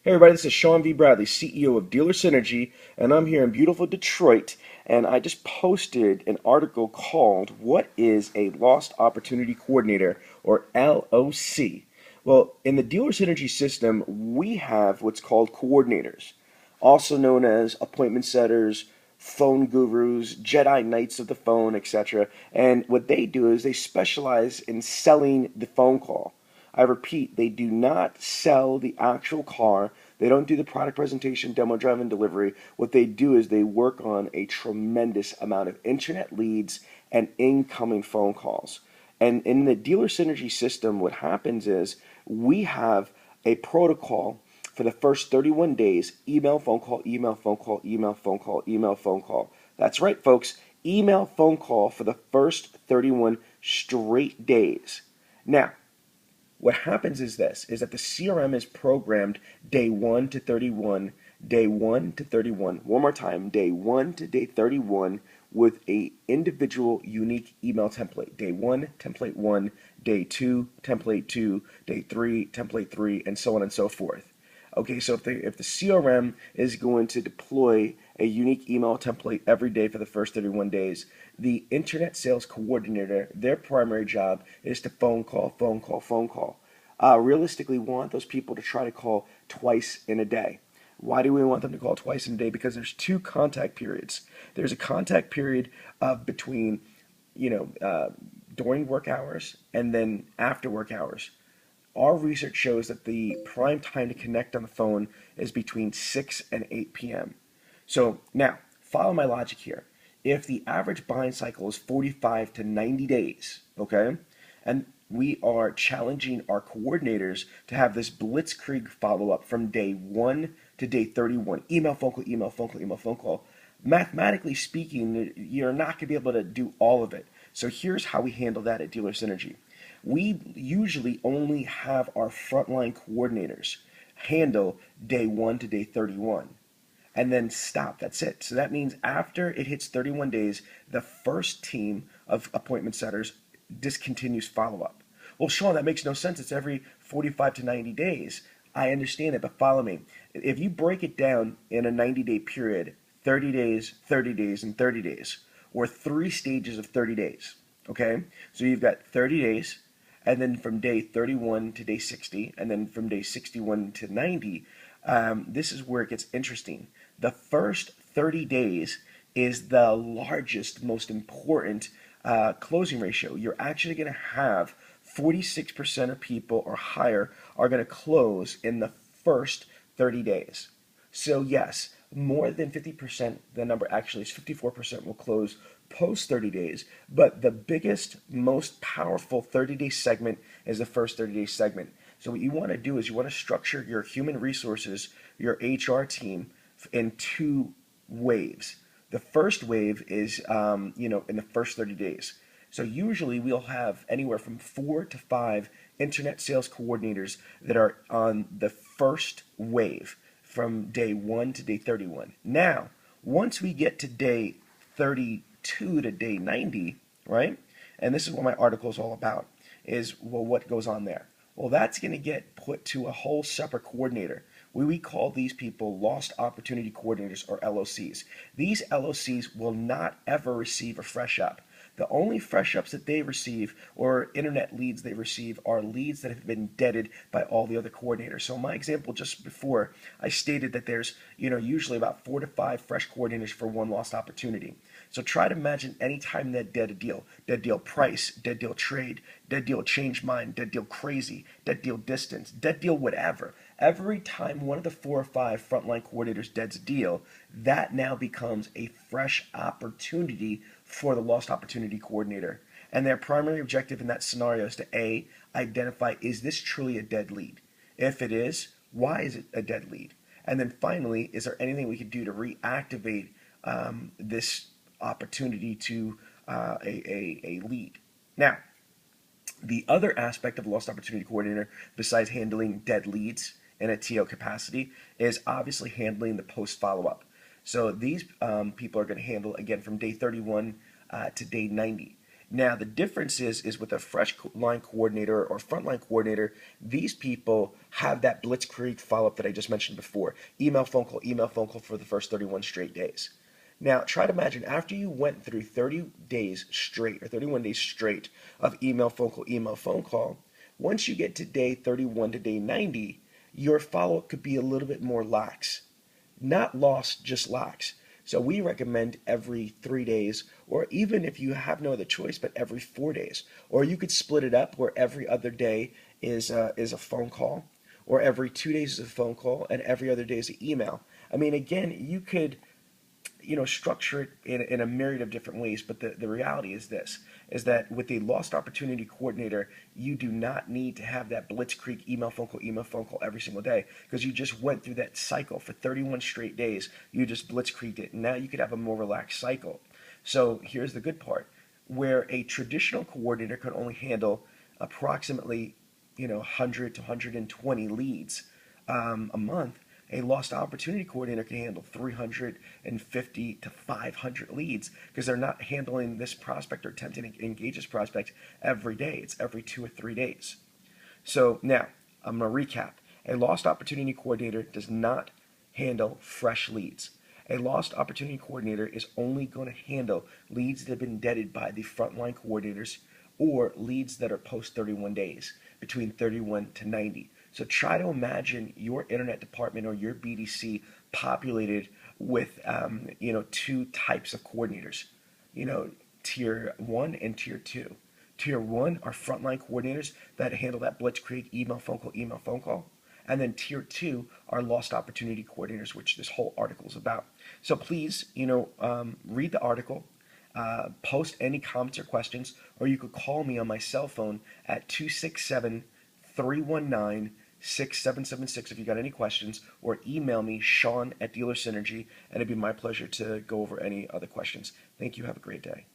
Hey everybody, this is Sean V. Bradley, CEO of Dealer Synergy, and I'm here in beautiful Detroit, and I just posted an article called What is a Lost Opportunity Coordinator, or LOC? Well, in the Dealer Synergy system, we have what's called coordinators, also known as appointment setters, phone gurus, Jedi Knights of the phone, etc. And what they do is they specialize in selling the phone call. I repeat, they do not sell the actual car. They don't do the product presentation, demo drive, and delivery. What they do is they work on a tremendous amount of internet leads and incoming phone calls. And in the dealer synergy system, what happens is we have a protocol for the first 31 days: email, phone call, email, phone call, email, phone call, email, phone call. That's right, folks. Email, phone call for the first 31 straight days. Now, what happens is that the CRM is programmed day 1 to 31, day 1 to 31, one more time, day 1 to day 31, with a individual unique email template. Day 1, template 1, day 2, template 2, day 3, template 3, and so on and so forth. Okay, so if the CRM is going to deploy a unique email template every day for the first 31 days, the internet sales coordinator, their primary job is to phone call, phone call, phone call. Realistically, we want those people to try to call twice in a day. Why do we want them to call twice in a day? Because there's two contact periods. There's a contact period of between, during work hours and then after work hours. Our research shows that the prime time to connect on the phone is between 6 and 8 p.m. So now, follow my logic here. If the average buying cycle is 45 to 90 days, okay, and we are challenging our coordinators to have this blitzkrieg follow-up from day 1 to day 31, email, phone call, email, phone call, email, phone call. Mathematically speaking, you're not going to be able to do all of it. So here's how we handle that at Dealer Synergy. We usually only have our frontline coordinators handle day 1 to day 31 and then stop. That's it. So that means after it hits 31 days, the first team of appointment setters discontinues follow-up. Well, Sean, that makes no sense. It's every 45 to 90 days. I understand it, but follow me. If you break it down in a 90-day period, 30 days, 30 days, and 30 days, or 3 stages of 30 days, okay? So you've got 30 days, and then from day 31 to day 60, and then from day 61 to 90, this is where it gets interesting. The first 30 days is the largest, most important closing ratio. You're actually going to have 46% of people or higher are going to close in the first 30 days. So yes, more than 50%, the number actually is 54%, will close post 30 days, but the biggest, most powerful 30-day segment is the first 30-day segment. So what you want to do is you want to structure your human resources, your HR team, in 2 waves. The first wave is, in the first 30 days. So usually we'll have anywhere from 4 to 5 internet sales coordinators that are on the first wave from day 1 to day 31. Now, once we get to day 32 to day 90, right? And this is what my article is all about, is, well, what goes on there? Well, that's going to get put to a whole separate coordinator. We call these people lost opportunity coordinators, or LOCs. These LOCs will not ever receive a fresh up. The only fresh ups that they receive, or internet leads they receive, are leads that have been deaded by all the other coordinators. So in my example just before, I stated that there's usually about 4 to 5 fresh coordinators for one lost opportunity. So try to imagine any time that dead deal price, dead deal trade, dead deal change mind, dead deal crazy, dead deal distance, dead deal whatever. Every time one of the 4 or 5 frontline coordinators deads a deal, that now becomes a fresh opportunity for the lost opportunity coordinator. And their primary objective in that scenario is to A, identify, is this truly a dead lead? If it is, why is it a dead lead? And then finally, is there anything we could do to reactivate this opportunity to a lead? Now, the other aspect of lost opportunity coordinator, besides handling dead leads in a TO capacity, is obviously handling the post follow-up. So these people are going to handle, again, from day 31 to day 90. Now, the difference is with a fresh line coordinator or frontline coordinator, these people have that blitzkrieg follow-up that I just mentioned before. Email, phone call for the first 31 straight days. Now, try to imagine after you went through 30 days straight or 31 days straight of email, phone call, once you get to day 31 to day 90, your follow-up could be a little bit more lax. Not lost, just lax. So we recommend every 3 days, or even if you have no other choice, but every 4 days. Or you could split it up where every other day is a phone call, or every 2 days is a phone call, and every other day is an email. I mean, again, you could structure it in a myriad of different ways, but the reality is this, is that with a lost opportunity coordinator, you do not need to have that blitzkrieg email, phone call every single day, because you just went through that cycle for 31 straight days. You just blitzkrieged it. Now you could have a more relaxed cycle. So here's the good part. Where a traditional coordinator could only handle approximately 100 to 120 leads a month, a lost opportunity coordinator can handle 350 to 500 leads, because they're not handling this prospect or attempting to engage this prospect every day. It's every 2 or 3 days. So now I'm going to recap. A lost opportunity coordinator does not handle fresh leads. A lost opportunity coordinator is only going to handle leads that have been deaded by the frontline coordinators, or leads that are post 31 days, between 31 to 90. So try to imagine your internet department or your BDC populated with two types of coordinators, tier 1 and tier 2. Tier 1 are frontline coordinators that handle that blitzkrieg email, phone call. And then tier 2 are lost opportunity coordinators, which this whole article is about. So please, read the article, post any comments or questions, or you could call me on my cell phone at 267 319 6776 if you got any questions, or email me, Sean at Dealer Synergy, and it'd be my pleasure to go over any other questions. Thank you. Have a great day.